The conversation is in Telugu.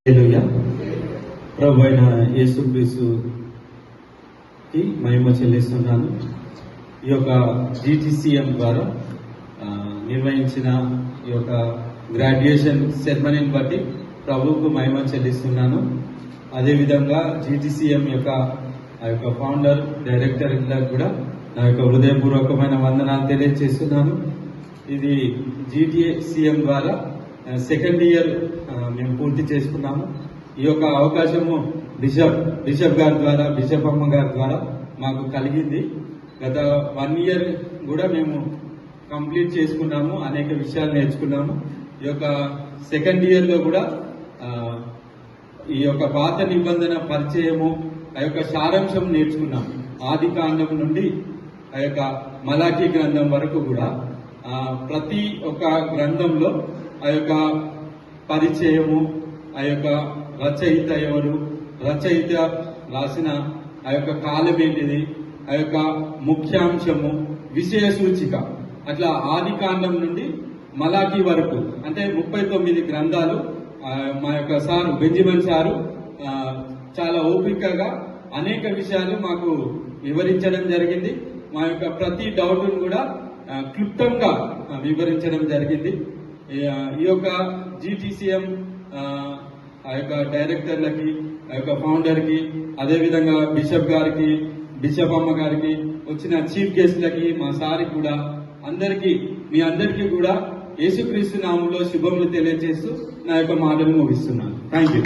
ప్రభు అయిన యేసుక్రీస్తుకి మహిమ చెల్లిస్తున్నాను. ఈ యొక్క GTCM ద్వారా నిర్వహించిన ఈ యొక్క గ్రాడ్యుయేషన్ సెరమనీని బట్టి ప్రభువుకు మహిమ చెల్లిస్తున్నాను. అదేవిధంగా GTCM యొక్క ఫౌండర్ డైరెక్టర్ కూడా నా యొక్క హృదయపూర్వకమైన వందనాలు తెలియజేస్తున్నాను. ఇది GTCM ద్వారా సెకండ్ ఇయర్ మేము పూర్తి చేసుకున్నాము. ఈ యొక్క అవకాశము బిషప్ గారి ద్వారా, బిషప్ అమ్మ గారి ద్వారా మాకు కలిగింది. గత 1 ఇయర్ కూడా మేము కంప్లీట్ చేసుకున్నాము, అనేక విషయాలు నేర్చుకున్నాము. ఈ యొక్క సెకండ్ ఇయర్ లో కూడా ఈ యొక్క పాత నిబంధన పరిచయము, ఆ యొక్క సారాంశం నేర్చుకున్నాము. ఆది కాండం నుండి ఆ యొక్క మలాఖీ గ్రంథం వరకు కూడా ప్రతి ఒక్క గ్రంథంలో ఆ యొక్క పరిచయము, ఆ యొక్క రచయిత ఎవరు, రచయిత రాసిన ఆ యొక్క కాలం ఏంటిది, ఆ యొక్క ముఖ్యాంశము, విషయ సూచిక, అట్లా ఆది కాండం నుండి మలాఖీ వరకు అంటే 39 గ్రంథాలు మా యొక్క సారు బెంజమిన్ సారు చాలా ఓపికగా అనేక విషయాలు మాకు వివరించడం జరిగింది. మా యొక్క ప్రతి డౌట్ను కూడా క్లుప్తంగా వివరించడం జరిగింది. ఈ యొక్క GTCM ఆ యొక్క డైరెక్టర్లకి, ఆ యొక్క ఫౌండర్కి, అదేవిధంగా బిషప్ గారికి, బిషప్ అమ్మ గారికి, వచ్చిన చీఫ్ గెస్ట్లకి, మా సార్కి కూడా మీ అందరికీ కూడా యేసుక్రీస్తు నామంలో శుభములు తెలియజేస్తూ నా యొక్క మాటలు ముగిస్తున్నాను. Thank you.